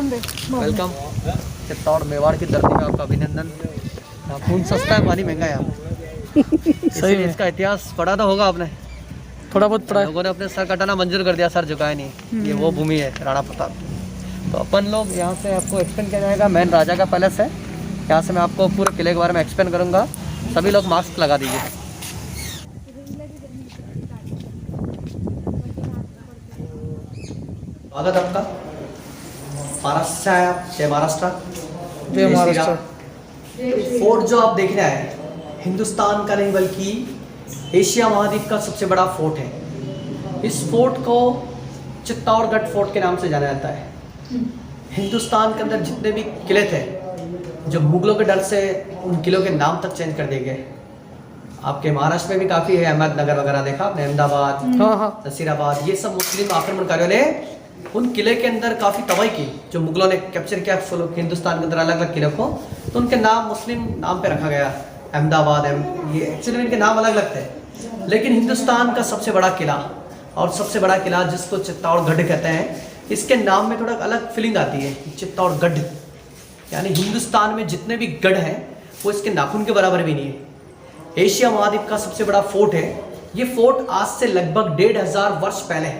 Welcome Chittor Mewar की धरती में आपका अभिनंदन। यहाँ खून सस्ता है, पानी महंगा है यहाँ। सही है। इसका इतिहास पढ़ा तो होगा आपने, थोड़ा बहुत पढ़ा है। लोगों ने अपने सर कटाना मंजूर कर दिया, सर झुकाया नहीं। ये वो भूमि है राणा प्रताप। तो अपन लोग यहाँ से आपको एक्सप्लेन किया जाएगा। मेन राजा का पैलेस है, यहाँ से मैं आपको पूरे किले के बारे में एक्सप्लेन करूँगा। सभी लोग मास्क लगा दीजिए। स्वागत आपका। महाराष्ट्र से आए आप? जय महाराष्ट्र। जय महाराष्ट्र। फोर्ट जो आप देख रहे हैं हिंदुस्तान का नहीं बल्कि एशिया महाद्वीप का सबसे बड़ा फोर्ट है। इस फोर्ट को चित्तौड़गढ़ फोर्ट के नाम से जाना जाता है। हिंदुस्तान के अंदर जितने भी किले थे, जो मुगलों के डर से उन किलों के नाम तक चेंज कर दिए गए। आपके महाराष्ट्र में भी काफ़ी है, अहमदनगर वगैरह देखा आपने, अहमदाबाद, नसीराबाद, ये सब मुस्लिम आक्रमणकारियों ने उन किले के अंदर काफ़ी तबाही की। जो मुगलों ने कैप्चर किया हिंदुस्तान के अंदर अलग अलग किले को, तो उनके नाम मुस्लिम नाम पे रखा गया। अहमदाबाद, ये एक्चुअली इनके नाम अलग अलग थे। लेकिन हिंदुस्तान का सबसे बड़ा किला और सबसे बड़ा किला जिसको चित्तौड़गढ़ कहते हैं, इसके नाम में थोड़ा अलग फीलिंग आती है। चित्तौड़गढ़ यानी हिंदुस्तान में जितने भी गढ़ हैं वो इसके नाखून के बराबर भी नहीं है। एशिया महाद्वीप का सबसे बड़ा फोर्ट है। ये फोर्ट आज से लगभग 1500 वर्ष पहले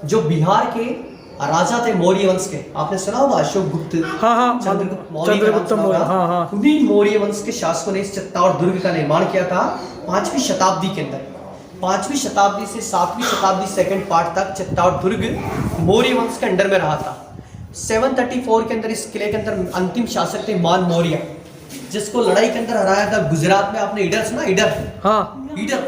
जो बिहार के राजा थे मौर्य वंश के, आपने सुना होगा अशोक गुप्त, चंद्रगुप्त मौर्य, उन्हीं मौर्य वंश के शासकों ने इस चित्तौड़ दुर्ग का निर्माण किया था 5वीं शताब्दी के अंदर। 5वीं शताब्दी से 7वीं शताब्दी सेकंड पार्ट तक चित्तौड़ दुर्ग मौर्य वंश के अंडर में रहा था। 734 के अंदर इस किले के अंदर अंतिम शासक थे मान मौर्य, जिसको लड़ाई के अंदर हराया था। गुजरात में आपने ईडर सुना? ईडर, हाँ ईडर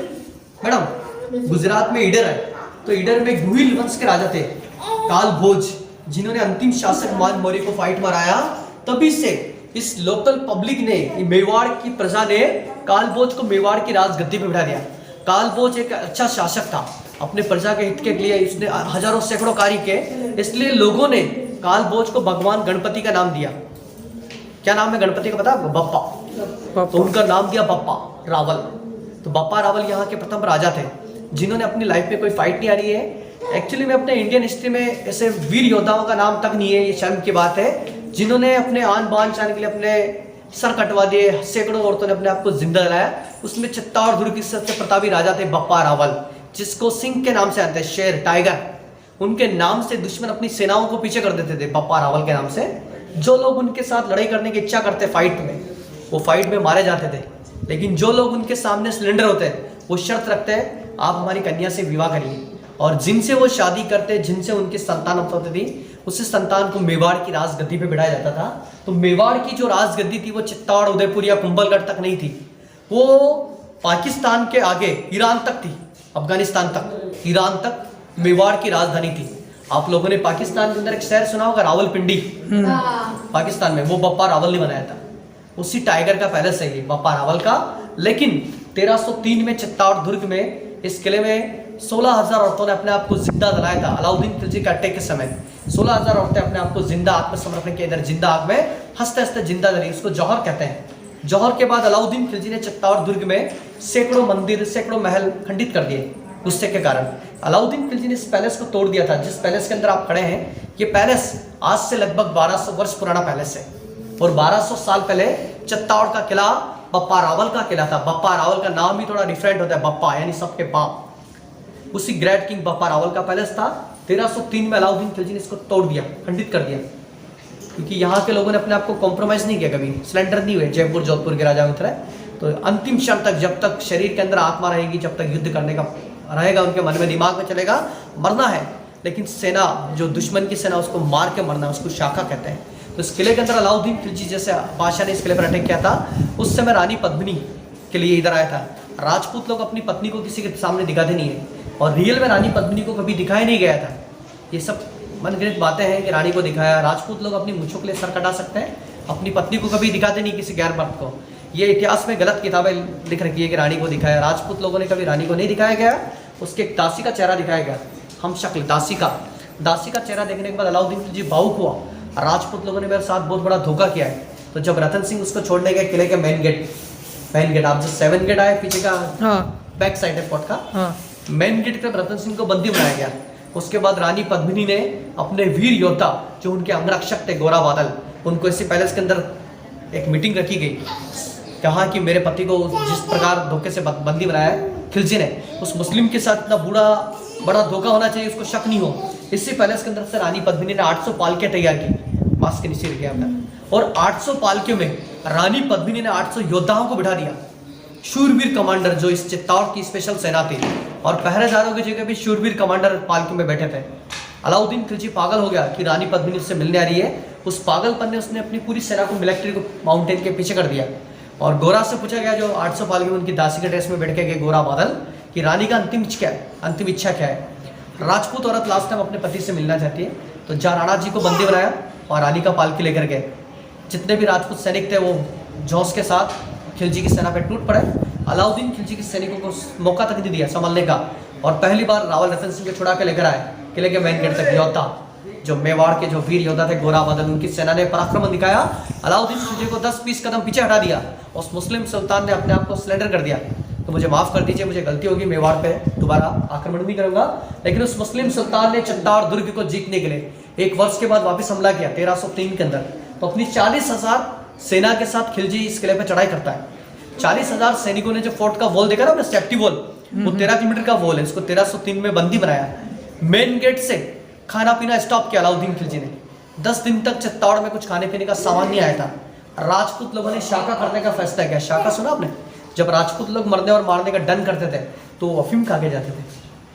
मैडम, गुजरात में ईडर है। तो ईडर में गुहिल वंश के राजा थे काल भोज, जिन्होंने अंतिम शासक मान मौर्य को फाइट माराया। तभी से इस लोकल पब्लिक ने, मेवाड़ की प्रजा ने काल भोज को मेवाड़ की राजगद्दी पे बिठा दिया। काल भोज एक अच्छा शासक था, अपने प्रजा के हित के लिए इसने हजारों सैकड़ों कार्य किए। इसलिए लोगों ने काल भोज को भगवान गणपति का नाम दिया। क्या नाम है गणपति का पता है? बप्पा। तो उनका नाम दिया बप्पा रावल। तो बप्पा रावल यहाँ के प्रथम राजा थे, जिन्होंने अपनी लाइफ में कोई फाइट नहीं हारी है। एक्चुअली में अपने इंडियन हिस्ट्री में ऐसे वीर योद्धाओं का नाम तक नहीं है, ये शर्म की बात है, जिन्होंने अपने आन बान शान के लिए अपने सर कटवा दिए। सैकड़ों औरतों ने अपने आप को जिंदा जलाया। उसमें चित्तौड़ दुर्ग के सबसे प्रतापी राजा थे बप्पा रावल, जिसको सिंह के नाम से आते हैं, शेर, टाइगर। उनके नाम से दुश्मन अपनी सेनाओं को पीछे कर देते थे बप्पा रावल के नाम से। जो लोग उनके साथ लड़ाई करने की इच्छा करते फाइट में, वो फाइट में मारे जाते थे। लेकिन जो लोग उनके सामने सिलेंडर होते हैं, वो शर्त रखते हैं आप हमारी कन्या से विवाह करिए, और जिनसे वो शादी करते, जिनसे उनकी संतान होती थी, उसी संतान को मेवाड़ की राजगद्दी पे बिठाया जाता था। तो मेवाड़ की जो राजगद्दी थी वो चित्तौड़, उदयपुर या कुंभलगढ़ तक नहीं थी, वो पाकिस्तान के आगे ईरान तक थी, अफगानिस्तान तक, ईरान तक मेवाड़ की राजधानी थी। आप लोगों ने पाकिस्तान के अंदर एक शहर सुना होगा रावलपिंडी, पाकिस्तान में, वो बप्पा रावल ने बनाया था। उसी टाइगर का पैलेस है ये बप्पा रावल का। लेकिन 1303 में चित्तौड़ दुर्ग में इस किले में 16,000 औरतों ने अपने आप को जिंदा जलाया था। अलाउद्दीन खिलजी के अटैक के समय 16,000 औरतें अपने आप को जिंदा आत्मसमर्पण के इधर जिंदा आग में हंसते हंसते जिंदा जली। उसको जौहर कहते हैं। जौहर के बाद अलाउद्दीन खिलजी ने चित्तौड़ दुर्ग में सैकड़ों मंदिर, सैकड़ों महल खंडित कर दिए गुस्से के कारण। अलाउद्दीन खिलजी ने इस पैलेस को तोड़ दिया था। जिस पैलेस के अंदर आप खड़े हैं, ये पैलेस आज से लगभग 1200 वर्ष पुराना पैलेस है। और 1200 साल पहले चित्तौड़ का किला बप्पा रावल का किला था। बप्पा रावल का नाम भी थोड़ा डिफरेंट होता है, बप्पा यानी सबके बाप। उसी ग्रेट किंग बप्पा रावल का पैलेस था। 1303 में अलाउद्दीन खिलजी ने इसको तोड़ दिया, खंडित कर दिया, क्योंकि यहाँ के लोगों ने अपने आप को कॉम्प्रोमाइज नहीं किया, कभी सिलेंडर नहीं हुए जयपुर जोधपुर के राजाओं की तरह। तो अंतिम क्षण तक, जब तक शरीर के अंदर आत्मा रहेगी, जब तक युद्ध करने का रहेगा उनके मन में, दिमाग में चलेगा, मरना है। लेकिन सेना, जो दुश्मन की सेना, उसको मार के मरना, उसको शाखा कहते हैं। तो इस किले के अंदर अलाउद्दीन खिलजी जैसे बादशाह ने इस किले पर अटैक किया था, उस समय रानी पद्मिनी के लिए इधर आया था। राजपूत लोग अपनी पत्नी को किसी के सामने दिखाते नहीं है, और रियल में रानी पद्मिनी को कभी दिखाया नहीं गया था। ये सब मनगढ़ंत बातें हैं कि रानी को दिखाया। राजपूत लोग अपनी मूंछों के लिए सर कटा सकते हैं, अपनी पत्नी को कभी दिखाते नहीं किसी गैर मर्द को। ये इतिहास में गलत किताबें लिख रखी है कि रानी को दिखाया। राजपूत लोगों ने कभी रानी को नहीं दिखाया गया। उसके एक दासी का चेहरा दिखाया गया, हम शक्ल दासी का चेहरा देखने के बाद अलाउद्दीन खिलजी भावुक हुआ। राजपूत लोगों ने मेरे साथ बहुत बड़ा धोखा किया है। तो जब रतन सिंह उसको छोड़ने गए किले के मेन गेट, आप जो 7 गेट आए पीछे का, बैक साइड है फोर्ट का, मेन गेट पे रतन सिंह को बंदी बनाया गया। उसके बाद रानी पद्मिनी ने अपने वीर योद्धा जो उनके अंगरक्षक थे गोरा बादल, उनको इसी पैलेस के अंदर एक मीटिंग रखी गई, कहा कि मेरे पति को जिस प्रकार धोखे से बंदी बनाया है खिलजी ने, उस मुस्लिम के साथ इतना बड़ा धोखा होना चाहिए, उसको शक नहीं हो। इसी पैलेस के अंदर से रानी पद्मिनी ने 800 पालकियां तैयार की, मास्क के नीचे गया अंदर, और 800 पालकियों में रानी पद्मिनी ने 800 योद्धाओं को बिठा दिया, शूरवीर कमांडर जो इस चित्तौड़ की स्पेशल सेना थी, और पहरेदारों की जगह भी शूरवीर कमांडर पालकियों में बैठे थे। अलाउद्दीन खिलजी पागल हो गया कि रानी पद्मिनी उससे मिलने आ रही है। उस पागलपन ने उसने अपनी पूरी सेना को मिलिट्री को माउंटेन के पीछे कर दिया, और गोरा से पूछा गया, जो 800 पालकी उनकी दासी के ड्रेस में बैठ के गए गोरा बादल, कि रानी का अंतिम इच्छा क्या है। राजपूत औरत लास्ट टाइम अपने पति से मिलना चाहती है, तो राणा जी को बंदी बनाया और रानी का पालकी लेकर गए। जितने भी राजपूत सैनिक थे वो जोश के साथ खिलजी की सेना पे टूट पड़े। अलाउद्दीन खिलजी के सैनिकों को मौका तक नहीं दिया संभलने का, और पहली बार रावल रतन सिंह को छुड़ा के लेकर आए किले के मेन गेट तक। योद्धा जो मेवाड़ के जो वीर योद्धा थे गोरा बादल, उनकी सेना ने पराक्रम दिखाया। अलाउद्दीन खिलजी को 10-20 कदम पीछे हटा दिया। उस मुस्लिम सुल्तान ने अपने आप को सरेंडर कर दिया, तो मुझे माफ़ कर दीजिए, मुझे गलती होगी, मेवाड़ पे दोबारा आक्रमण नहीं करूंगा। लेकिन उस मुस्लिम सुल्तान ने चित्तौड़ दुर्ग को जीतने के लिए 1 वर्ष के बाद वापस हमला किया 1303 के अंदर। तो अपनी 40,000 सेना के साथ खिलजी इस किले पर चढ़ाई करता है। 40,000 सैनिकों ने जो फोर्ट का वॉल देखा ना, सेफ्टी वॉल, वो 13 किलोमीटर का वॉल है। इसको 1303 में बंदी बनाया। मेन गेट से खाना पीना स्टॉप किया अलाउद्दीन खिलजी ने। 10 दिन तक चित्तौड़ में कुछ खाने पीने का सामान नहीं आया था। राजपूत लोगों ने शाका करने का फैसला किया। शाका सुना आपने? जब राजपूत लोग मरने और मारने का डन करते थे तो अफीम खा के जाते थे।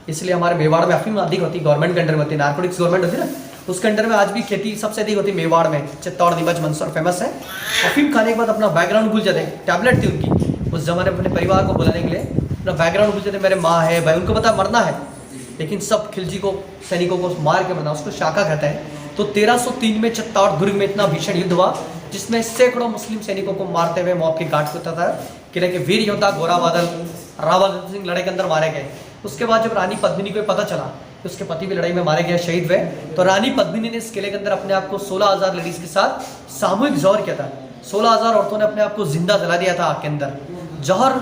इसलिए हमारे मेवाड़ में अफीम अधिक होती, गवर्नमेंट के अंडर में होती, नार्कोटिक्स गवर्नमेंट होती है ना, उसके अंडर में आज भी खेती सबसे अधिक होती मेवाड़ में। चित्तौड़, नीमच, मंदसौर फेमस है। अफीम खाने के बाद अपना बैकग्राउंड भूल जाते। टैबलेट थी उनकी, उस जमाने में अपने परिवार को बुलाने के लिए अपना बैकग्राउंड भूल जाते। मेरे माँ है, भाई, उनको पता मरना है, लेकिन सब खिलजी को सैनिकों को मार के मरना, उसको शाका कहता है। तो 1303 में चित्तौड़ दुर्ग में इतना भीषण युद्ध हुआ जिसमें सैकड़ों मुस्लिम सैनिकों को मारते हुए मौत की घाट उतरता था। किले के वीर योद्धा गोरा बादल, रावल रतन सिंह लड़ाई के अंदर मारे गए। उसके बाद जब रानी पद्मिनी को पता चला कि उसके पति भी लड़ाई में मारे गए, शहीद हुए, तो रानी पद्मिनी ने इस किले के अंदर अपने आप को 16,000 लेडीज के साथ सामूहिक जौहर किया था। 16,000 औरतों ने अपने आप को जिंदा जला दिया था आग के अंदर। जौहर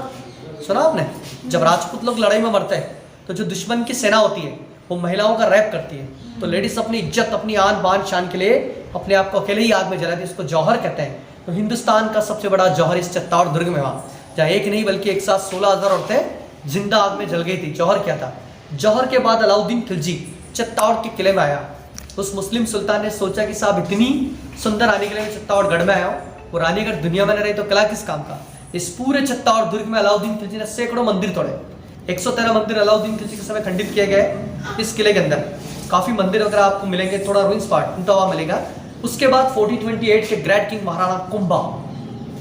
सुना आपने? जब राजपूत लोग लड़ाई में मरते हैं तो जो दुश्मन की सेना होती है वो महिलाओं का रैप करती है, तो लेडीज अपनी इज्जत, अपनी आन बान शान के लिए अपने आप को अकेले ही आग में जलाती है। इसको जौहर कहते हैं। तो हिंदुस्तान का सबसे बड़ा जौहर इस चित्तौड़ दुर्ग में हुआ, जहाँ एक नहीं बल्कि एक साथ 16,000 औरतें जिंदा आग में जल गई थी। जौहर क्या था? जौहर के बाद अलाउद्दीन खिलजी चित्तौड़ के किले में आया। उस मुस्लिम सुल्तान ने सोचा कि साहब इतनी सुंदर रानी के लिए चित्तौड़गढ़ में आया हूँ, वो रानी अगर दुनिया में न रही तो किला किस काम का। इस पूरे चित्तौड़ दुर्ग में अलाउद्दीन खिलजी ने सैकड़ों मंदिर तोड़े। 113 मंदिर अलाउद्दीन खिलजी के समय खंडित किए गए इस किले के अंदर। काफ़ी मंदिर वगैरह आपको मिलेंगे, थोड़ा रूइंस पार्ट उनका मिलेगा। उसके बाद 1428 के ग्रेट किंग महाराणा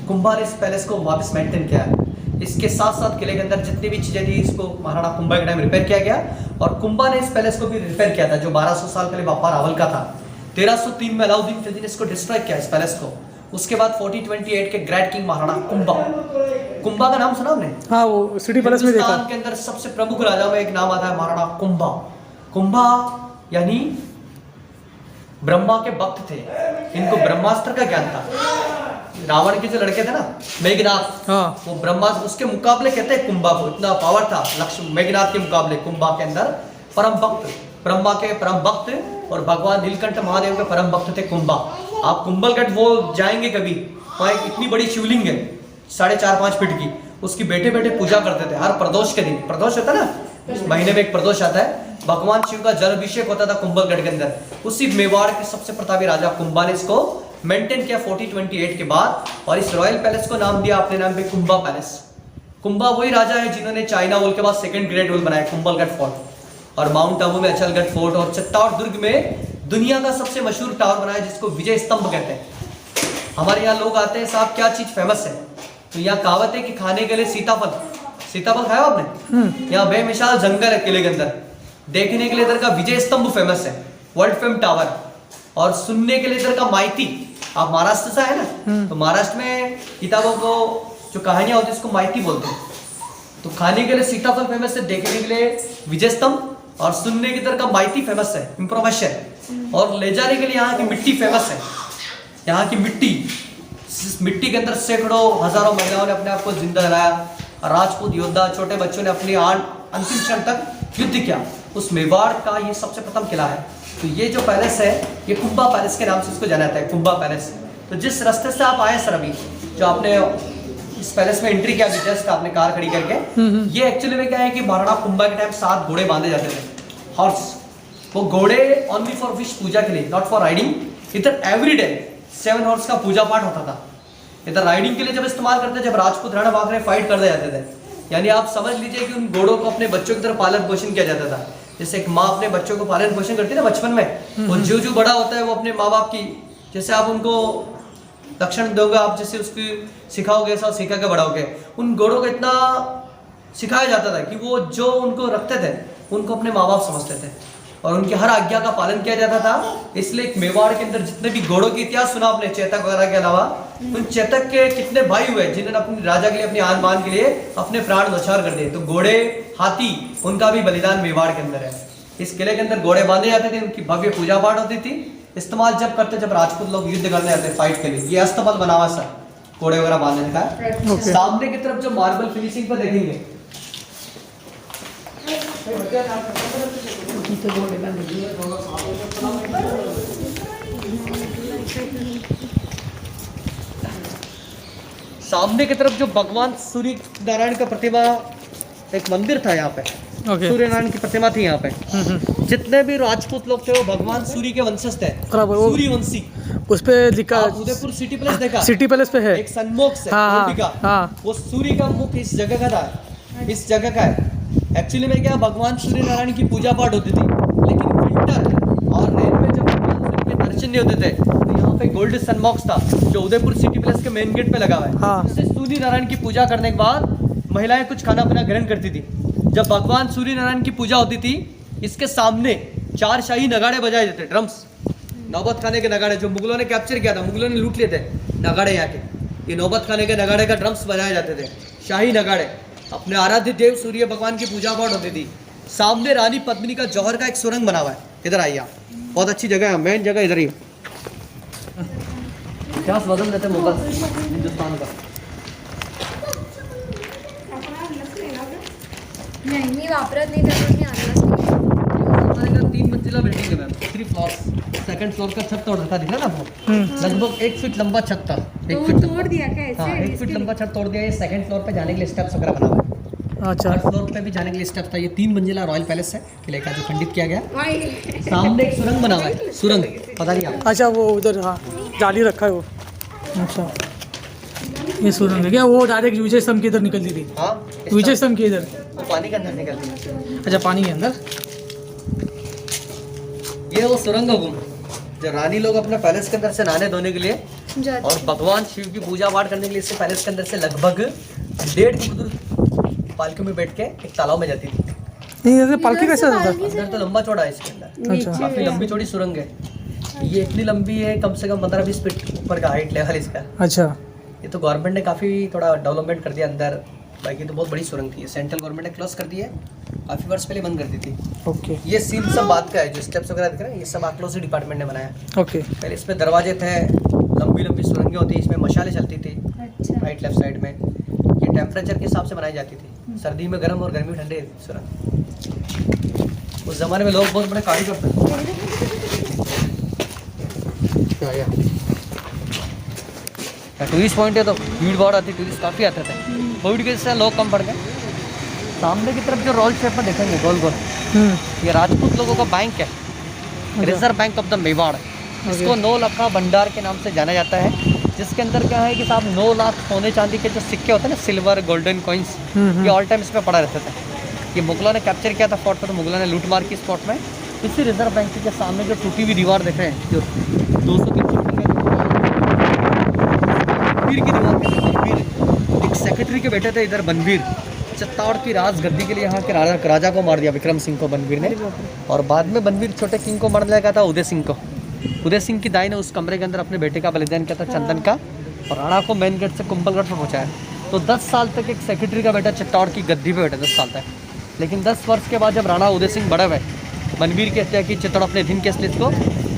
कुंभा ने इस पैलेस को वापस मेंटेन किया है। इसके साथ साथ किले के अंदर जितनी भी चीज़ें थी इसको महाराणा कुंभा के टाइम रिपेयर किया गया, और कुंभा ने इस पैलेस को भी रिपेयर किया था जो 1200 साल पहले बापा रावल का था। 1303 में अलाउद्दीन खिलजी ने इसको डिस्ट्रॉय किया इस पैलेस को। उसके बाद 1428 के ग्रेट किंग महाराणा कुंभा का नाम सुना आपने? हाँ, वो सिटी पैलेस में देखा। हिंदुस्तान के अंदर सबसे प्रमुख राजाओं में एक नाम आता है महाराणा कुंभा यानी ब्रह्मा के भक्त थे। इनको ब्रह्मास्त्र का ज्ञान था। रावण के जो लड़के थे ना मेघनाथ, हाँ, वो ब्रह्मास्त्र, उसके मुकाबले कहते हैं कुंभा को, इतना पावर था लक्ष्मण मेघनाथ के मुकाबले। कुंभा के अंदर परम भक्त, ब्रह्मा के परम भक्त और भगवान नीलकंठ महादेव के परम भक्त थे कुंभा। आप कुंभलगढ़ वो जाएंगे कभी, वहाँ एक इतनी बड़ी शिवलिंग है 4.5-5 फीट की, उसकी बैठे बैठे पूजा करते थे हर प्रदोष के दिन। प्रदोष होता है ना, महीने में एक प्रदोष आता है, भगवान शिव का जल अभिषेक होता था कुंभलगढ़ के अंदर। उसी मेवाड़ के सबसे प्रतापी राजा कुंभा ने इसको मेंटेन किया 1428 के बाद, और इस रॉयल पैलेस को नाम दिया अपने नाम पे कुंभा पैलेस। कुंभा वही राजा है जिन्होंने चाइना वॉल के बाद सेकंड ग्रेट वॉल बनाया, कुंभलगढ़ फोर्ट, और माउंट आबू में अचलगढ़ फोर्ट, और चित्तौड़ दुर्ग में दुनिया का सबसे मशहूर टावर बनाया जिसको विजय स्तंभ कहते हैं। हमारे यहाँ लोग आते हैं, साहब क्या चीज फेमस है, तो यहाँ कहावत है कि खाने के लिए सीताफल खाया आपने? यहाँ बेमिसाल जंगल है किले के अंदर। देखने के लिए इधर का विजय स्तंभ फेमस है, वर्ल्ड फेम टावर, और सुनने के लिए इधर का माइती। आप महाराष्ट्र से है ना, तो महाराष्ट्र में किताबों को जो कहानियां होती है उसको माइती बोलते हैं। तो खाने के लिए सीताफल फेमस है, देखने के लिए विजय स्तंभ, और सुनने की इधर का माइती फेमस है, इंप्रोवेशन, और ले जाने के लिए यहाँ की मिट्टी फेमस है। यहाँ की मिट्टी के अंदर सैकड़ों हजारों महिलाओं ने अपने आप को जिंदा जलाया। राजपूत योद्धा, छोटे बच्चों ने अपनी अंतिम क्षण तक युद्ध किया। उस मेवाड़ का ये सबसे प्रथम किला है। तो ये जो पैलेस है ये कुंभा पैलेस के नाम से इसको जाना जाता है, कुंभा पैलेस। तो जिस रास्ते से आप आए सर अभी जो आपने इस पैलेस में एंट्री किया जस्ट आपने कार खड़ी करके, ये एक्चुअली में क्या है कि महाराणा कुंभा के टाइम 7 घोड़े बांधे जाते थे, हॉर्स। वो घोड़े ओनली फॉर विश पूजा के लिए, नॉट फॉर राइडिंग। इधर एवरी डे 7 हॉर्स का पूजा पाठ होता था। इधर राइडिंग के लिए जब इस्तेमाल करते जब राजपूत रण भाग रहे फाइट करते जाते थे, यानी आप समझ लीजिए कि उन घोड़ों को अपने बच्चों की तरह पालन पोषण किया जाता था। जैसे एक माँ अपने बच्चों को पालन पोषण करती है ना बचपन में, वो जो बड़ा होता है वो अपने माँ बाप की जैसे आप उनको लक्षण दोगे, आप जैसे उसकी सिखाओगे ऐसा सीखा के बढ़ाओगे। उन घोड़ों को इतना सिखाया जाता था कि वो जो उनको रखते थे उनको अपने माँ बाप समझते थे और उनकी हर आज्ञा का पालन किया जाता था। इसलिए एक मेवाड़ के अंदर जितने भी घोड़ों की इतिहास सुना आपने चेतक वगैरह के अलावा, उन चेतक के कितने भाई हुए जिन्होंने अपने राजा के लिए अपने आन बान के लिए अपने प्राण न्यौछावर कर दिए। तो घोड़े हाथी उनका भी बलिदान मेवाड़ के अंदर है। इस किले के अंदर घोड़े बांधे जाते थे, उनकी भव्य पूजा पाठ होती थी। इस्तेमाल जब करते जब राजपूत लोग युद्ध करने जाते फाइट के लिए। ये अस्तबल बना हुआ सर घोड़े वगैरह बांधने का। सामने की तरफ जो मार्बल फिनिशिंग पर देखेंगे सामने की तरफ जो भगवान सूर्य नारायण का प्रतिमा एक मंदिर था यहाँ पे, सूर्य नारायण की प्रतिमा थी यहाँ पे। जितने भी राजपूत लोग थे वो भगवान सूर्य के वंशज थे, सूर्यवंशी। उस पे लिखा उदयपुर सिटी पैलेस देखा, सिटी पैलेस पे है एक सन्मुख से वो सूर्य का मुख इस जगह का था, इस जगह का है। एक्चुअली में क्या भगवान सूर्य नारायण की पूजा पाठ होती थी, लेकिन विंटर और रेन में जब भगवान सूर्य के दर्शन नहीं होते थे तो यहाँ पे गोल्ड सनबॉक्स था जो उदयपुर सिटी पैलेस के मेन गेट पे लगा हुआ है। इससे सूर्य नारायण की पूजा करने के बाद महिलाएं कुछ खाना पीना ग्रहण करती थी। जब भगवान सूर्य नारायण की पूजा होती थी इसके सामने 4 शाही नगाड़े बजाए जाते, ड्रम्स, नौबत खाने के नगाड़े जो मुगलों ने कैप्चर किया था, मुगलों ने लूट लिए थे नगाड़े यहाँ के। ये नौबत खाने के नगाड़े का ड्रम्स बजाए जाते थे, शाही नगाड़े। अपने आराध्य देव सूर्य भगवान की पूजा पाठ होती थी। सामने रानी पद्मिनी का जौहर का एक सुरंग बना हुआ है, इधर आइए आप, बहुत अच्छी जगह है, मेन जगह इधर ही। इतिहास बदल देते मुगल हिंदुस्तान का। नाही मी वापरत नाही त्यामुळे मी आणलंच नाही। 3 मंजिला बिल्डिंग है मैम, 3 फ्लोर्स। सेकंड फ्लोर का छत तोड़ रखा दिख रहा ना आपको, लगभग 1 फीट लंबा छत था। 1 फीट तोड़ दिया क्या ऐसे? हाँ 1 फीट लंबा छत तोड़ दिया। ये सेकंड फ्लोर पे जाने के लिए स्टेप्स वगैरह बना हुआ है। अच्छा, 3rd फ्लोर पे भी जाने के लिए स्टेप्स था। ये 3 मंजिला रॉयल पैलेस है किले का जो खंडित किया गया। सामने एक सुरंग बना हुआ है, सुरंग पता नहीं आप। अच्छा वो उधर हाँ जाली रखा है वो। अच्छा ये सुरंग है क्या? वो डायरेक्ट विजय स्तंभ के इधर निकलती थी। हाँ विजय स्तंभ के इधर। वो पानी के अंदर निकलती है। अच्छा पानी के अंदर। ये वो सुरंग गुम जो रानी लोग अपने पैलेस के अंदर से नहाने धोने के लिए और भगवान शिव की पूजा पाठ करने के लिए इससे पैलेस के अंदर से लगभग 1.5 किलोमीटर पालकी में बैठ के एक तालाब में जाती थी। नहीं ऐसे पालकी कैसे जाता था? अंदर तो लंबा चौड़ा है इसके अंदर, अच्छा काफी लंबी चौड़ी सुरंग है। ये इतनी लंबी है, कम से कम 15-20 फीट ऊपर का हाइट लेवल इसका। अच्छा ये तो गवर्नमेंट ने काफ़ी थोड़ा डेवलपमेंट कर दिया अंदर, बाकी तो बहुत बड़ी सुरंग थी। सेंट्रल गवर्नमेंट ने क्लोज कर दी है, काफ़ी वर्ष पहले बंद कर दी थी। ओके ये सीन सब बात का है, जो स्टेप्स वगैरह दिख रहे हैं ये सब आर्कियोलॉजी डिपार्टमेंट ने बनाया। ओके पहले इसमें दरवाजे थे, लंबी लंबी सुरंगें होती, इसमें मशालें चलती थी राइट लेफ्ट साइड में। ये टेम्परेचर के हिसाब से बनाई जाती थी, सर्दी में गर्म और गर्मी में ठंडे सुरंग। उस ज़माने में लोग बहुत बड़े कारीगर थे। टूरिस्ट पॉइंट है तो भीड़ भाड़ आती, टूरिस्ट काफ़ी आते थे। कोविड के वजह लोग कम पड़ गए। सामने की तरफ जो रोल शेप में देखेंगे गोल गोल, ये राजपूत लोगों का बैंक है, reserve bank of the Mewar. इसको 9 लाखा भंडार के नाम से जाना जाता है, जिसके अंदर क्या है कि साहब 9 लाख सोने चांदी के जो सिक्के होते हैं ना, सिल्वर गोल्डन कॉइन्स, ये ऑल टाइम इसमें पड़ा रहते थे। ये मुगलों ने कैप्चर किया था फोर्ट पर, तो मुगलों ने लूट मार की इस फोर्ट में। इसी रिजर्व बैंक के सामने जो टूटी हुई दीवार देख रहे हैं, जो 200-300 की दीवार पे बनवीर, एक सेक्रेटरी के बेटे थे इधर बनवीर, चित्तौड़ की राजगद्दी के लिए यहाँ के राजा को मार दिया विक्रम सिंह को बनवीर ने। और बाद में बनवीर छोटे किंग को मार दिया था, उदय सिंह को। उदय सिंह की दाई ने उस कमरे के अंदर अपने बेटे का बलिदान किया था चंदन का, और राणा को मेन गेट से कुंभलगढ़ पर पहुँचाया। तो 10 साल तक एक सेक्रेटरी का बेटा चित्तौड़ की गद्दी पे बैठा 10 साल तक। लेकिन 10 वर्ष के बाद जब राणा उदय सिंह बड़े हुए, बनवीर की हत्या की, चित्तौड़ अपने अधीन केस इसको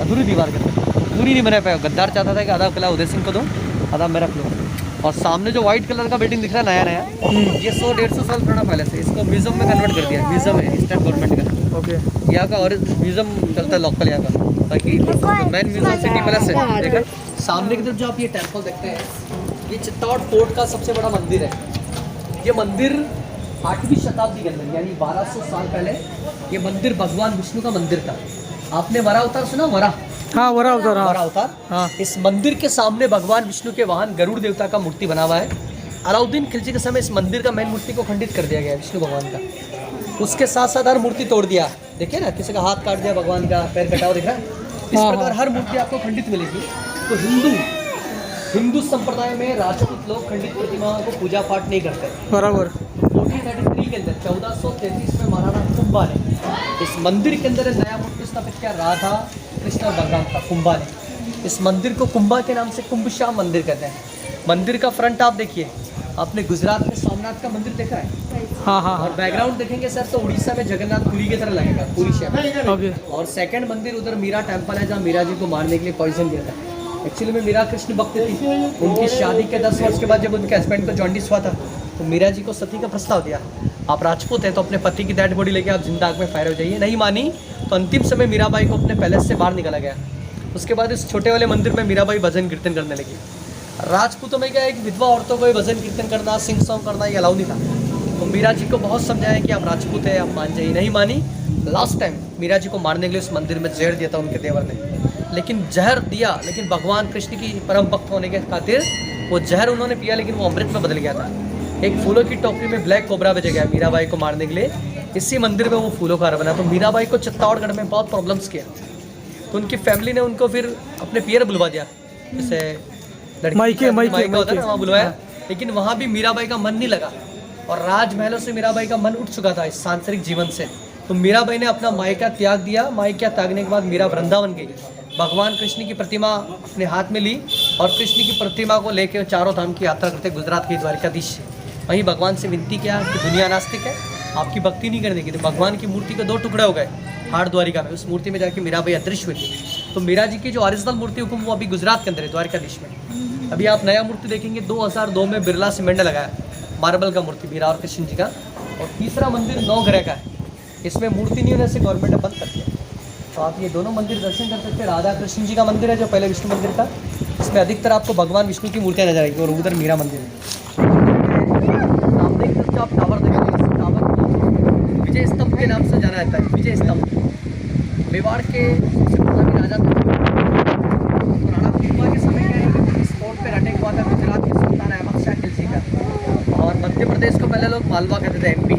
अधूरी दीवार करते, अधूरी नहीं बना पाया। गद्दार चाहता था कि आधा किला उदय सिंह को दूँ, आधा मैं रख लूँ। और सामने जो व्हाइट कलर का बिल्डिंग दिख रहा है नया नया, ये 100-150 साल पुराना पैलेस है। इसको म्यूजियम में कन्वर्ट कर दिया। म्यूजियम है स्टेट गवर्नमेंट का। ओके। यहाँ का और म्यूजियम चलता है लोकल यहाँ का। बाकी मेन म्यूजियम सिटी पैलेस है। देखा सामने की तरफ जो आप ये टेम्पल देखते हैं, ये चित्तौड़ फोर्ट का सबसे बड़ा मंदिर है। ये मंदिर 8वीं शताब्दी के अंदर यानी 1200 साल पहले ये मंदिर भगवान विष्णु का मंदिर था। आपने वरा अवतार सुना? वरा, हाँ वरा अवतार, वरा अवतार। हाँ। इस मंदिर के सामने भगवान विष्णु के वाहन गरुड़ देवता का मूर्ति बना हुआ है। अलाउद्दीन खिलजी के समय इस मंदिर का मेन मूर्ति को खंडित कर दिया गया विष्णु भगवान का। उसके साथ साथ हर मूर्ति तोड़ दिया। देखिए ना, किसी का हाथ काट दिया भगवान का, पैर कटा हुआ दिख रहा है। इस प्रकार हर मूर्ति आपको खंडित मिलेगी। तो हिंदू संप्रदाय में राजपूत लोग खंडित प्रतिमाओं को पूजा पाठ नहीं करते। बराबर। 1433 के अंदर 1433 में महाराणा कुंभा ने इस मंदिर के अंदर नया मूर्ति स्थापित किया। राधा कृष्ण और बलराम का कुंभा ने इस मंदिर को कुंभा के नाम से कुंभश्याम मंदिर कहते हैं। मंदिर का फ्रंट आप देखिए, आपने गुजरात में सोमनाथ का मंदिर देखा है? हाँ हाँ। और बैकग्राउंड देखेंगे सर तो उड़ीसा में जगन्नाथ पुरी की तरह लगेगा, पूरी शहर। ओके। और सेकंड मंदिर उधर मीरा टेम्पल है, जहाँ मीरा जी को मारने के लिए पॉइजन दिया था। एक्चुअली में मीरा कृष्ण भक्त थी। उनकी शादी के 10 वर्ष के बाद जब उनके हस्बैंड को जॉन्डिस हुआ था तो मीरा जी को सती का प्रस्ताव दिया, आप राजपूत हैं तो अपने पति की डेड बॉडी लेके आप जिंदा आग में फायर हो जाइए। नहीं मानी तो अंतिम समय मीराबाई को अपने पैलेस से बाहर निकाला गया। उसके बाद इस छोटे वाले मंदिर में मीराबाई भजन कीर्तन करने लगी। राजपूतों में क्या है कि विधवा औरतों को भजन कीर्तन करना, सिंग सॉन्ग करना ये अलाउ नहीं था। तो मीरा जी को बहुत समझाया कि आप राजपूत हैं, आप मान जाइए। नहीं मानी। लास्ट टाइम मीरा जी को मारने के लिए उस मंदिर में जहर दिया था उनके देवर ने, लेकिन जहर दिया, लेकिन भगवान कृष्ण की परम भक्त होने के खातिर वो जहर उन्होंने पिया, लेकिन वो अमृत में बदल गया था। एक फूलों की टोकरी में ब्लैक कोबरा भेजा गया मीराबाई को मारने के लिए। इसी मंदिर में वो फूलों का हार बना। तो मीराबाई को चित्तौड़गढ़ में बहुत प्रॉब्लम्स किया, तो उनकी फैमिली ने उनको फिर अपने पियर बुलवा दिया, जैसे मायके होता है ना, वहाँ बुलवाया। लेकिन वहाँ भी मीराबाई का मन नहीं लगा और राजमहलों से मीराबाई का मन उठ चुका था इस सांसारिक जीवन से। तो मीराबाई ने अपना मायका त्याग दिया। मायका त्यागने के बाद मीरा वृंदावन गई, भगवान कृष्ण की प्रतिमा अपने हाथ में ली और कृष्ण की प्रतिमा को लेकर चारों धाम की यात्रा करते गुजरात के द्वारकाधीश से। वहीं भगवान से विनती किया कि दुनिया नास्तिक है, आपकी भक्ति नहीं करने की। तो भगवान की मूर्ति के 2 टुकड़े हो गए हाड़ द्वारिका में। उस मूर्ति में जाके मीराबाई अदृश्य हुई थी। तो मीरा जी की जो ओरिजिनल मूर्ति हुकुम वो अभी गुजरात के अंदर है, द्वारकाधीश में। अभी आप नया मूर्ति देखेंगे 2002 में बिरला सीमेंट लगाया, मार्बल का मूर्ति मीरा और कृष्ण जी का। और तीसरा मंदिर 9 ग्रह का है, इसमें मूर्ति नहीं होने से गवर्नमेंट ने बंद कर दिया। तो आप ये दोनों मंदिर दर्शन कर सकते हैं। राधा कृष्ण जी का मंदिर है जो पहले विष्णु मंदिर था, इसमें अधिकतर आपको भगवान विष्णु की मूर्तियाँ नजर आएगी। और उधर मीरा मंदिर है। सामने की तरफ आप टावर देखेंगे, इस टावर को विजय स्तंभ के नाम से जाना जाता है। विजय स्तंभ मेवाड़ के प्रतापी राजा थे। राणा कुंभा के समय क्या है कि इस फोर्ट पर अटैक हुआ था गुजरात के सुल्तान अहमद शाह खिलजी का। और मध्य प्रदेश को पहले लोग मालवा कहते थे, MP।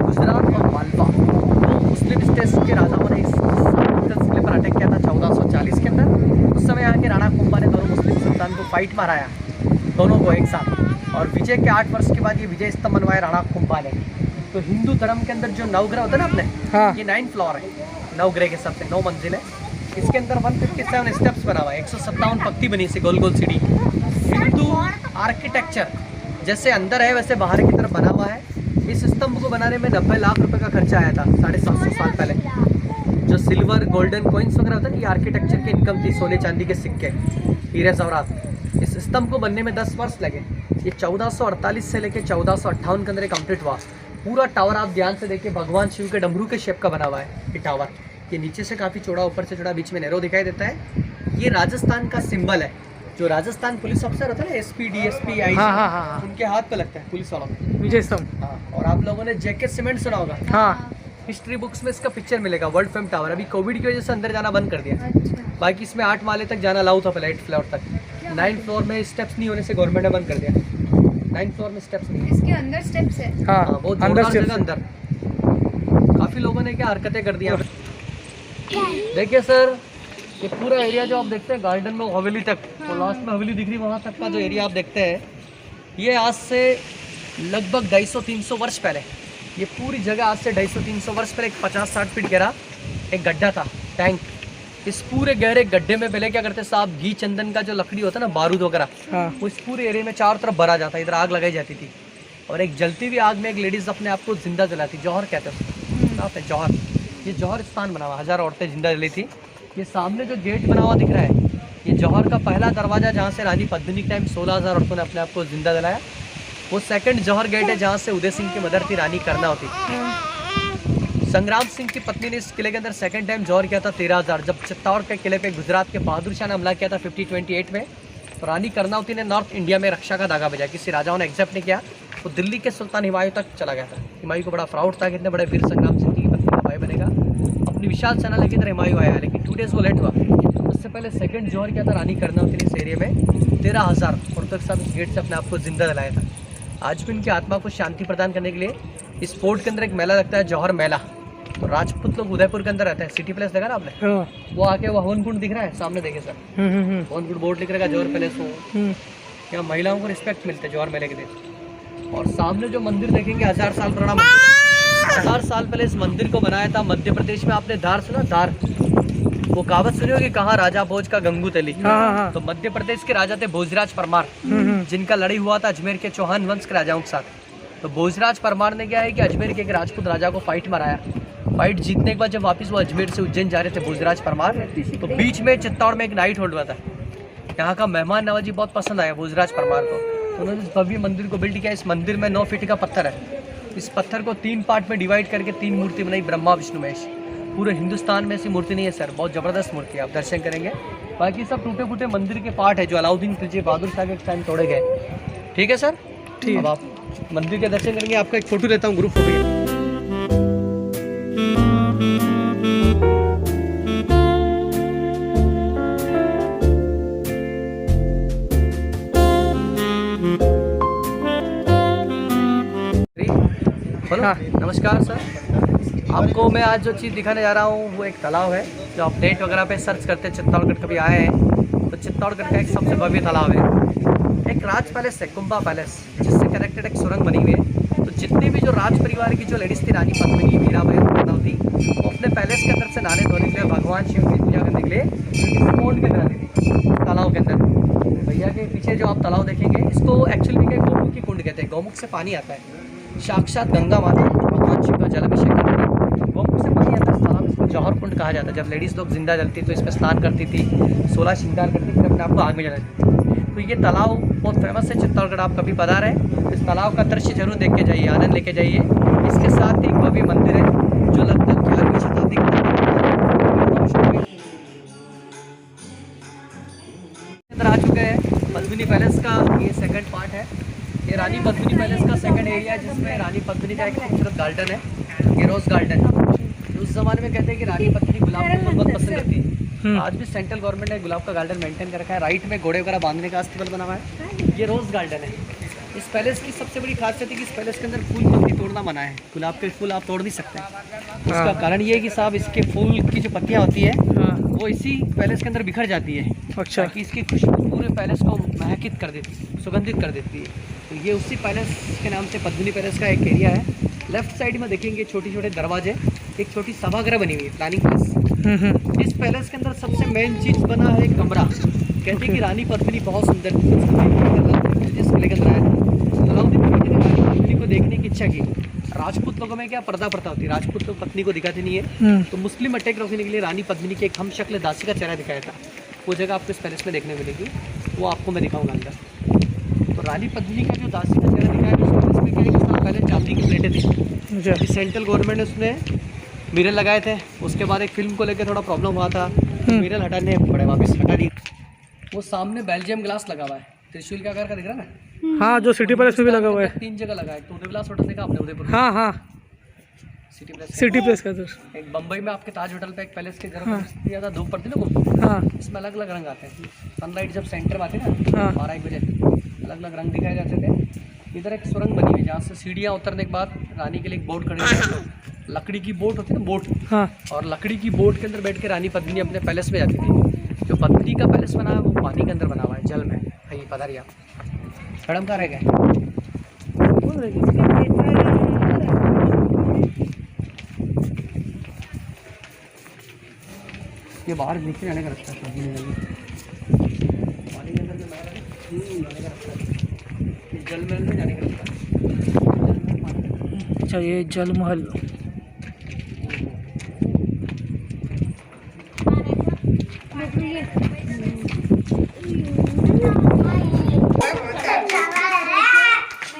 गुजरात और मालवा मुस्लिम स्टेट्स के राजाओं ने इस किले पर अटैक किया था 1440 के अंदर। उस समय यहाँ के राणा कुंभा ने दोनों मुस्लिम सुल्तान को फाइट माराया, दोनों को एक साथ। और विजय के 8 वर्ष के बाद ये विजय स्तंभ बनवाया राणा कुंभा ने। तो हिंदू धर्म के अंदर जो 9 ग्रह होता है ना अपने, हाँ। ये 9 फ्लोर है, 9 ग्रह के सबसे 9 मंजिल है। इसके अंदर 157 स्टेप्स बना हुआ है, 157 पक्ति बनी से गोल गोल सीढ़ी। हिंदू आर्किटेक्चर जैसे अंदर है वैसे बाहर की तरफ बना हुआ है। इस स्तंभ को बनाने में 90 लाख रुपए का खर्चा आया था 750 साल पहले। जो सिल्वर गोल्डन कॉइन्स वगैरह होता है ना, ये आर्किटेक्चर की इनकम थी, सोने चांदी के सिक्के, हीरे जवाहरात। इस स्तंभ को बनने में 10 वर्ष लगे। ये 1448 से लेकर 1458 के अंदर कंप्लीट हुआ। पूरा टावर आप ध्यान से देखिए, भगवान शिव के डमरू के शेप का बना हुआ है ये टावर। ये नीचे से काफ़ी चौड़ा, ऊपर से चौड़ा, बीच में नैरो दिखाई देता है। ये राजस्थान का सिंबल है। जो राजस्थान पुलिस ऑफिसर होता है ना, SP, DSP, IG, हाँ। उनके हाथ पे लगता है पुलिस वालों में विजय स्तंभ। हाँ। और आप लोगों ने JK सीमेंट सुना होगा, हाँ। हिस्ट्री बुक्स में इसका पिक्चर मिलेगा, वर्ल्ड फेम टावर। अभी कोविड की वजह से अंदर जाना बंद कर दिया। बाकी इसमें 8 माले तक जाना अलाउ था पहले, 8 फ्लोर तक। 9 फ्लोर में स्टेप्स नहीं होने से गवर्नमेंट ने बंद कर दिया। 9 फ्लोर में स्टेप्स नहीं है। इसके अंदर स्टेप्स है। हाँ, बहुत अंदर जोरदार steps जगह अंदर। काफ़ी लोगों ने क्या हरकतें कर दी। देखिए सर, ये पूरा एरिया जो आप देखते हैं गार्डन में हवेली तक, तो लास्ट में हवेली दिख रही वहाँ तक का जो एरिया आप देखते हैं, ये आज से लगभग 250-300 वर्ष पहले, ये पूरी जगह आज से 250-300 वर्ष पहले एक 50-60 फीट गहरा एक गड्ढा था, टैंक। इस पूरे गहरे गड्ढे में पहले क्या करते साहब, घी चंदन का जो लकड़ी होता है ना, बारूद वगैरह, हाँ। वो इस पूरे एरिया में चारों तरफ भरा जाता, इधर आग लगाई जाती थी। और एक जलती हुई आग में एक लेडीज़ अपने आप को जिंदा जलाती, जौहर कहते हैं उसको, जौहर। ये जौहर स्थान बना हुआ, 1000 औरतें जिंदा जली थी। ये सामने जो गेट बना हुआ दिख रहा है, ये जौहर का पहला दरवाज़ा जहाँ से रानी पद्मिनी के टाइम 16,000 औरतों ने अपने आप को जिंदा जलाया। वो सेकंड जौहर गेट है जहाँ से उदय सिंह की मदर थी रानी कर्णावती। संग्राम सिंह की पत्नी ने इस किले के अंदर सेकंड टाइम जौहर किया था 13,000। जब चित्तौड़ के किले पे गुजरात के बहादुर शाह ने हमला किया था 1528 में, तो रानी कर्णावती ने नॉर्थ इंडिया में रक्षा का धागा भेजा। किसी राजाओं ने एक्सेप्ट नहीं किया, तो दिल्ली के सुल्तान हुमायूं तक चला गया था। हुमायूं को बड़ा प्राउड था कि इतने बड़े वीर संग्राम सिंह की पत्नी का भाई बनेगा। अपनी विशाल सेना लेकर इधर हुमायूं आया, लेकिन 2 डेज वो लेट हुआ। उससे पहले सेकंड जौहर किया था रानी कर्णावती ने इस एरिया में 13,000 औरतों के साथ इस गेट से अपने आप को जिंदा जलाया था। आज भी उनकी आत्मा को शांति प्रदान करने के लिए इस फोर्ट के अंदर एक मेला लगता है, जौहर मेला। तो राजपूत लोग उदयपुर के अंदर रहते हैं। सिटी प्लेस देखा ना आपने? हाँ। वो आके वो हवन कुंड दिख रहा है सामने, देखे सर हवन कुंड बोर्ड लिख रहा है जौहर पैलेस। वो यहाँ महिलाओं को रिस्पेक्ट मिलते हैं जौहर मेले के दिन। और सामने जो मंदिर देखेंगे 1000 साल पुराना मंदिर, 1000 साल पहले इस मंदिर को बनाया था मध्य प्रदेश में। आपने धार सुना? धार, वो कहावत सुनी होगी, कहाँ राजा भोज का गंगू तेली। तो मध्य प्रदेश के राजा थे भोजराज परमार, जिनका लड़ाई हुआ था अजमेर के चौहान वंश के राजाओं के साथ। तो भोजराज परमार ने क्या है कि अजमेर के एक राजपूत राजा को फाइट मराया। फाइट जीतने के बाद जब वापस वो अजमेर से उज्जैन जा रहे थे भोजराज परमार, तो बीच में चित्तौड़ में एक नाइट होल्ड हुआ था। यहाँ का मेहमान नवाजी बहुत पसंद आया भोजराज परमार को, तो उन्होंने इस भव्य मंदिर को बिल्ड किया। इस मंदिर में 9 फीट का पत्थर है। इस पत्थर को 3 पार्ट में डिवाइड करके 3 मूर्ति बनाई, ब्रह्मा विष्णु महेश। पूरे हिंदुस्तान में ऐसी मूर्ति नहीं है सर, बहुत ज़बरदस्त मूर्ति है, आप दर्शन करेंगे। बाकी सब टूटे फूटे मंदिर के पार्ट है जो अलाउद्दीन खिलजी बहादुर शाह के टाइम तोड़े गए। ठीक है सर, ठीक। अब आप मंदिर के दर्शन करेंगे। आपका एक फोटो लेता हूँ, ग्रुप फोटो। हाँ। नमस्कार सर, आपको मैं आज जो चीज़ दिखाने जा रहा हूँ वो एक तालाब है। जो आप नेट वगैरह पे सर्च करते हैं, चित्तौड़गढ़ कभी आए हैं तो चित्तौड़गढ़ का एक सबसे भव्य तालाब है। एक राज पैलेस है, कुंभा पैलेस, जिससे कनेक्टेड एक सुरंग बनी हुई है। तो जितनी भी जो राज परिवार की जो लेडीज़ थी, रानी पद्मिनी, मीराबाई और कर्णावती, वो अपने पैलेस के अंदर से नहाने धोने के लिए, भगवान शिव की पूजा करने के लिए इस पोंड के अंदर आती थी, तालाब के अंदर। भैया के पीछे जो आप तालाब देखेंगे, इसको एक्चुअली में गौमुख की कुंड कहते हैं। गौमुख से पानी आता है, साक्षात गंगा माता भगवान शिव का जलाभिषेक करती है। गौमुख से पानी आता है तालाब, इसको जौहर कुंड कहा जाता है। जब लेडीज़ लोग जिंदा जलती तो इसमें स्नान करती थी, 16 श्रृंगार करती थी, अपने आप को आग में जलाती थी। तो ये तालाब बहुत फेमस है चित्तौड़गढ़। आप कभी पधार है इस तालाब का दृश्य जरूर देख के जाइए, आनंद लेके जाइए। इसके साथ एक भव्य मंदिर है जो लगभग 11वीं शताब्दी के अंदर आ चुके हैं। पद्मिनी पैलेस का ये सेकंड पार्ट है। ये रानी पद्मिनी पैलेस का सेकंड एरिया है, जिसमें रानी पद्मिनी का एक खूबसूरत गार्डन है, ये रोज़ गार्डन। उस ज़माने में कहते हैं कि रानी पद्मिनी गुलाब को बहुत पसंद करती है। आज भी सेंट्रल गवर्नमेंट ने गुलाब का गार्डन मेंटेन कर रखा है। राइट में घोड़े वगैरह बांधने का अस्थापना बना हुआ है। ये रोज़ गार्डन है। इस पैलेस की सबसे बड़ी खासियत है कि इस पैलेस के अंदर फूल कभी तोड़ना मना है। गुलाब के फूल आप तोड़ नहीं सकते। इसका कारण ये है कि साहब इसके फूल की जो पत्तियाँ होती है वो इसी पैलेस के अंदर बिखर जाती है। अच्छा। ताकि इसकी खुशबू पूरे पैलेस को महकित कर देती है, सुगंधित कर देती है। तो ये उसी पैलेस के नाम से पद्मिनी पैलेस का एक एरिया है। लेफ्ट साइड में देखेंगे छोटे छोटे दरवाजे, एक छोटी सभागृह बनी हुई है, प्लानिंग प्लेस। इस पैलेस के अंदर सबसे मेन चीज़ बना है कमरा। कहते हैं कि रानी पद्मिनी बहुत सुंदर थी, जिस किले के अंदर आया था। अलाउद्दीन खिलजी ने रानी पद्मिनी को देखने की इच्छा की। राजपूत लोगों में क्या पर्दा प्रथा होती है, राजपूत लोग पत्नी को दिखाते नहीं है। तो मुस्लिम अटैक रोकने के लिए रानी पद्मिनी की एक हम शक्ल दासी का चेहरा दिखाया था। वो जगह आपको इस पैलेस में देखने मिलेगी, वो आपको मैं दिखाऊंगा अंदर। तो रानी पद्मिनी का जो दासी का चेहरा दिखाया है, उस पैलेस में क्या है कि पहले चांदी की प्लेटें थी। अभी सेंट्रल गवर्नमेंट ने उसमें मिरर लगाए थे। उसके बाद एक फिल्म को लेकर थोड़ा प्रॉब्लम हुआ था, मिरर हटाने पड़े, वापस हटा दिए। वो सामने बेल्जियम ग्लास लगा हुआ है, त्रिशूल के आकार का दिख रहा है ना। हाँ, जो सिटी पैलेस में भी लगा हुआ है। 3 जगह लगा है। तो उदय विलास होटल देखा आपने? उदयपुर। हाँ हाँ, सिटी प्लेस का। एक बम्बई में आपके ताज होटल पे एक पैलेस के घर दिया था, धूप पड़ती ना को। हाँ, इसमें अलग अलग रंग आते हैं। सनलाइट जब सेंटर में आती है ना 12-1 बजे, अलग अलग रंग दिखाए जाते थे। इधर एक सुरंग बनी हुई है जहाँ से सीढ़ियाँ उतरने के बाद रानी के लिए एक बोट खड़ी है। लकड़ी की बोट होती है ना, बोट। हाँ। और लकड़ी की बोट के अंदर बैठ के रानी पद्मिनी अपने पैलेस में जाती थी। जो पद्मिनी का पैलेस बना है वो पानी के अंदर बना हुआ है, जल में। भाई पता रही आप मैडम कहाँ रह गए? ये बाहर नीचे आने का रास्ता है, पानी के अंदर जाने का रास्ता है, जल महल में जाने का रास्ता। अच्छा, ये जल महल।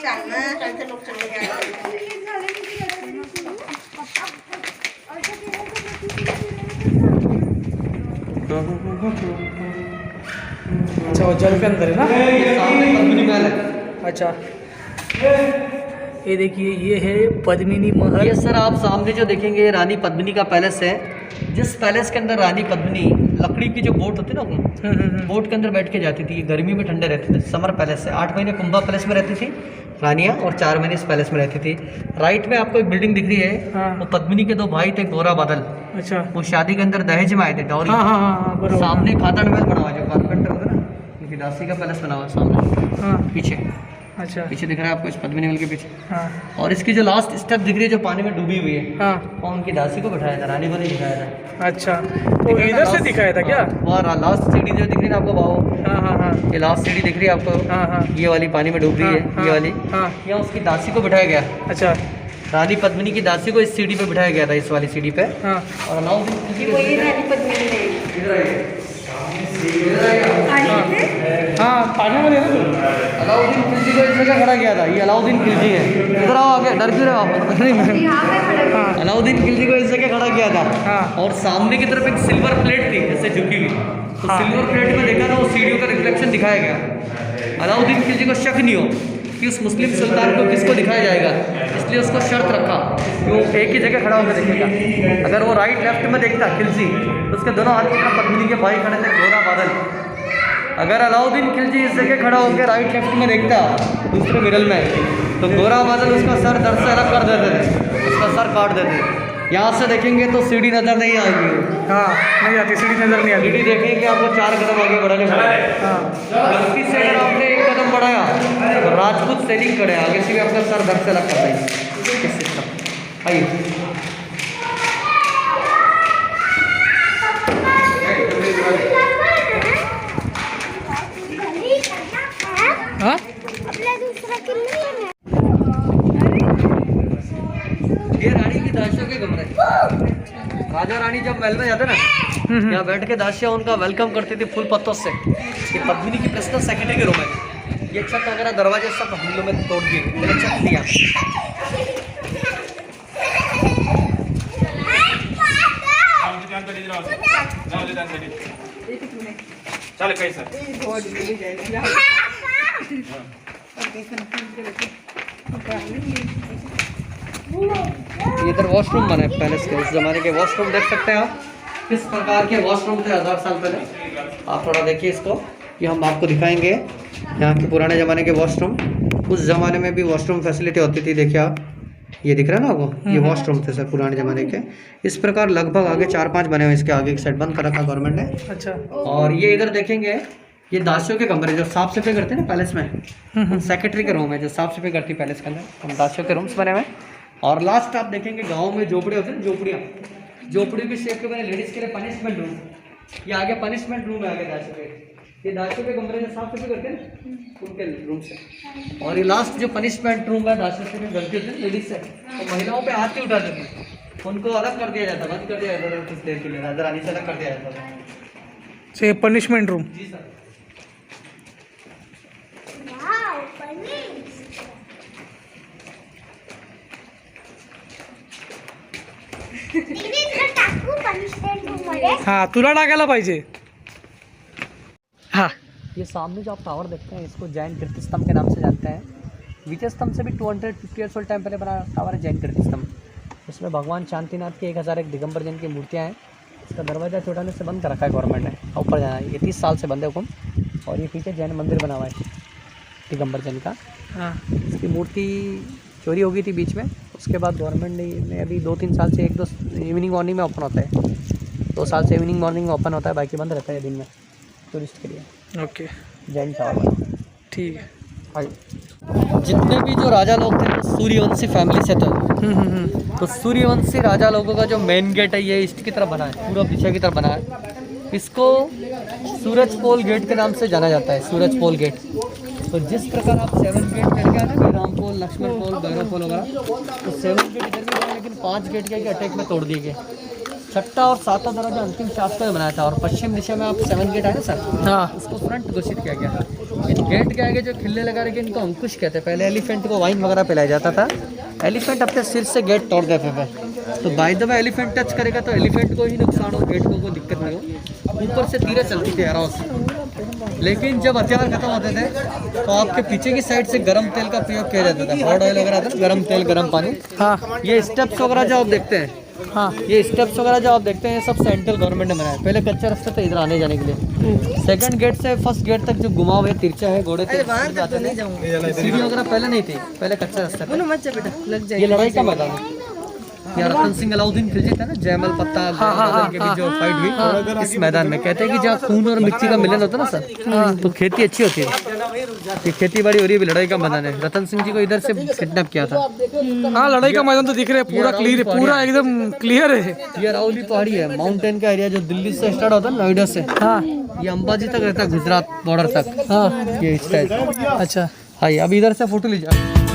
सांग ना त्यांचे लोक चले गए अच्छा वो जल के अंदर है ना। ये सामने पद्मिनी महल है। अच्छा ये देखिए ये है पद्मिनी महल। ये सर आप सामने जो देखेंगे ये रानी पद्मिनी का पैलेस है। जिस पैलेस के अंदर रानी पद्मिनी लकड़ी की जो बोट होती है ना, बोट के अंदर बैठ के जाती थी। गर्मी में ठंडे रहते थे। समर पैलेस है। 8 महीने कुंभा पैलेस में रहती थी रानियाँ और 4 महीने इस पैलेस में रहती थी। राइट में आपको एक बिल्डिंग दिख रही है। हाँ। वो पद्मिनी के 2 भाई थे, गोरा बादल। अच्छा वो शादी के अंदर दहेज में आए थे, डॉरी। हाँ हाँ हाँ बराबर। सामने खातड़ महल बना हुआ है, जो कारपेंटर होता है ना, उनकी दासी का पैलेस बना हुआ है सामने हाँ पीछे। अच्छा पीछे दिख रहा है आपको इस पद्मिनी महल के पीछे। हाँ और इसकी जो लास्ट स्टेप दिख रही है जो पानी में डूबी हुई है, हाँ और उनकी दासी को बिठाया था, रानी को नहीं दिखाया था। अच्छा तो इधर से दिखाया था क्या? वहाँ लास्ट सीढ़ी जो दिख रही है ना आपको, बाबू हाँ हाँ हाँ ये लास्ट सीढ़ी दिख रही है आपको, हाँ हाँ ये वाली पानी में डूब रही है, हाँ, ये वाली। हाँ यहाँ उसकी दासी को बिठाया गया। अच्छा रानी पद्मिनी की दासी को इस सीढ़ी पे बिठाया गया था, इस वाली सीढ़ी पे। हाँ और अलाउद्दीन खिलजी को वही रानी पद्मिनी ने इधर आइए, इधर आइए। हाँ पानी में ना। अलाउद्दीन खिलजी को इस जगह खड़ा किया था। ये अलाउद्दीन खिलजी है। इधर आओ आगे, डर क्यों रहे हो आप? यहाँ पे खड़े हाँ अलाउद्दीन खिलजी को इस जगह खड़ा किया था। हाँ और सामने की तरफ एक सिल्वर प्लेट थी जैसे झुकी हुई, तो हाँ। सिल्वर प्लेट में देखा ना वो सीढ़ियों का रिफ्लेक्शन दिखाया गया। अलाउद्दीन खिलजी को शक नहीं हो कि उस मुस्लिम सुल्तान को किसको दिखाया जाएगा, इसलिए उसको शर्त रखा कि वो एक ही जगह खड़ा होकर देखेगा। अगर वो राइट लेफ्ट में देखता खिलजी, तो उसके दोनों हाथ में पद्मिनी के भाई खड़े थे, गोरा बादल। अगर अलाउद्दीन खिलजी इस जगह खड़ा होकर राइट लेफ्ट में देखता दूसरे मिडल में, तो गोरा बादल उसका सर दर से अलग कर देते थे, उसका सर काट देते। यहाँ से देखेंगे तो सीढ़ी नज़र नहीं आएगी। हाँ नहीं आती सीढ़ी नजर नहीं आती। सीढ़ी देखेंगे आपको 4 कदम आगे बढ़ाने पड़ेंगे। हाँ गलती से अगर आपने 1 कदम बढ़ाया तो राजपूत सैनिक खड़े आगे से भी आपका सर धड़ से अलग कर देंगे। इस सिस्टम आइए। हाँ ये रानी की दासियों के कमरे। राजा रानी जब महल में जाते ना, यहाँ बैठ के दासियाँ उनका वेलकम करती थी फूल पत्तों से। ये पद्मिनी की पर्सनल सेक्रेटरी के रूम है। ये छत वगैरह दरवाजे सब हम लोग में तोड़ दिए, मैंने छत दिया। चल कैसा ये इधर वॉशरूम बने पैलेस के, उस जमाने के वॉशरूम देख सकते हैं आप किस प्रकार के वॉशरूम थे 1000 साल पहले। आप थोड़ा देखिए इसको, ये हम आपको दिखाएंगे यहाँ के पुराने ज़माने के वॉशरूम। उस ज़माने में भी वॉशरूम फैसिलिटी होती थी। देखिए आप, ये दिख रहा है ना आपको, ये वॉशरूम थे सर पुराने ज़माने के। इस प्रकार लगभग आगे 4-5 बने हुए, इसके आगे एक साइड बंद कर रखा गवर्नमेंट ने। अच्छा और ये इधर देखेंगे, ये दासियों के कमरे जो साफ सफाई करते हैं ना पैलेस में, सेक्रेटरी का रूम है जो साफ सफाई करती है पैलेस के अंदर, हम दासियों के रूम्स बने हुए हैं। और लास्ट आप देखेंगे गांव में झोपड़े होते हैं, झोपड़ियों की शेप के बने लेडीज़ के लिए पनिशमेंट रूम। ये आगे पनिशमेंट रूम है आगे दासियों के। ये दासियों के कमरे जो साफ सफाई करते हैं ना उनके रूम से। और ये लास्ट जो पनिशमेंट रूम है दासियों से गलती होती है लेडीज़ से, तो महिलाओं पे हाथ नहीं उठाते थे, उनको अलग कर दिया जाता, बंद कर दिया जाता था कुछ देर के लिए, राजा रानी से अलग कर दिया जाता था। से पनिशमेंट रूम। जी सर। हाँ तुला टाकायला पाहिजे। हाँ ये सामने जो आप टावर देखते हैं इसको जैन कीर्ति स्तंभ के नाम से जानते हैं। विजय स्तंभ से भी 250 ईयर्स ओल्ड टाइम पहले बना टावर है जैन कीर्ति स्तंभ। इसमें भगवान शांतिनाथ की 1001 दिगंबर जैन की मूर्तियाँ हैं। इसका दरवाज़ा छोटाने से बंद कर रखा है गवर्नमेंट ने, ऊपर जाना है। ये 30 साल से बंद है हुकुम। और ये पीछे जैन मंदिर बना हुआ है दिगंबर जैन का। हाँ इसकी मूर्ति चोरी हो गई थी बीच में, उसके बाद गवर्नमेंट ने अभी 2-3 साल से 1-2 इवनिंग मॉर्निंग में ओपन होता है। 2 साल से इवनिंग मॉर्निंग में ओपन होता है, बाकी बंद रहता है दिन में टूरिस्ट के लिए। ओके जैन टावर ठीक है। जितने भी जो राजा लोग थे वो सूर्यवंशी फैमिली से थे। तो सूर्यवंशी राजा लोगों का जो मेन गेट है ये ईस्ट की तरफ बना है, पूर्व दिशा की तरफ बना है। इसको सूरज पोल गेट के नाम से जाना जाता है, सूरज पोल गेट। तो जिस प्रकार आप 7 गेट करके आते हैं, राम पोल, लक्ष्मण पोल, भैरव पोल वगैरह, तो 7 गेट इधर भी बने, लेकिन 5 गेट के अटैक में तोड़ दिए गए। 6ठा और 7वां दरवाजा अंतिम शासकों ने बनाया था। और पश्चिम दिशा में आप 7 गेट आए ना सर, हाँ उसको फ्रंट घोषित किया गया। इन गेट के आगे जो खिल्ले लगा रखे इनको अंकुश कहते हैं। पहले एलिफेंट को वाइन वगैरह पिलाया जाता था। एलिफेंट अपने सिर से गेट तोड़ देते थे। तो by the way elephant touch करेगा तो एलिफेंट को ही नुकसान हो, गेट को कोई दिक्कत नहीं हो। ऊपर से तीरें चलती थी आराम से। लेकिन जब हथियार खत्म होते थे तो आपके पीछे की साइड से गर्म तेल का प्रयोग किया जाता था। हॉट ऑयल वगैरह था, गर्म तेल, गर्म पानी। हाँ ये स्टेप्स वगैरह जो आप देखते हैं, हाँ ये स्टेप्स वगैरह जो आप देखते हैं, ये सब सेंट्रल गवर्नमेंट ने बनाया। पहले कच्चा रास्ता था इधर आने जाने के लिए। सेकंड गेट से फर्स्ट गेट तक जो घुमा हुआ है तिरछा है, घोड़े सीढ़ी वगैरह पहले नहीं थी, पहले कच्चा रास्ता था। ये लड़ाई का मैदान है। यहाँ रतन सिंह अलाउद्दीन खिलजी था ना, जयमल पत्ता के बीच जो फाइट हुई इस मैदान में। कहते हैं कि जहाँ खून और मिट्टी का मिलन होता है ना सर, तो खेती अच्छी होती है। ये खेती बाड़ी हो रही है, लड़ाई का मैदान है। रतन सिंह जी को इधर से किडनैप किया था। हाँ लड़ाई का मैदान तो दिख रहा है, पूरा क्लियर, पूरा एकदम क्लियर है। ये अरावली पहाड़ी है, माउंटेन का एरिया जो दिल्ली से स्टार्ट होता है, नोएडा से। हाँ ये अंबाजी तक रहता है, गुजरात बॉर्डर तक। हाँ ये इस टाइप। अच्छा हाँ, अब इधर से फोटो लीजिए।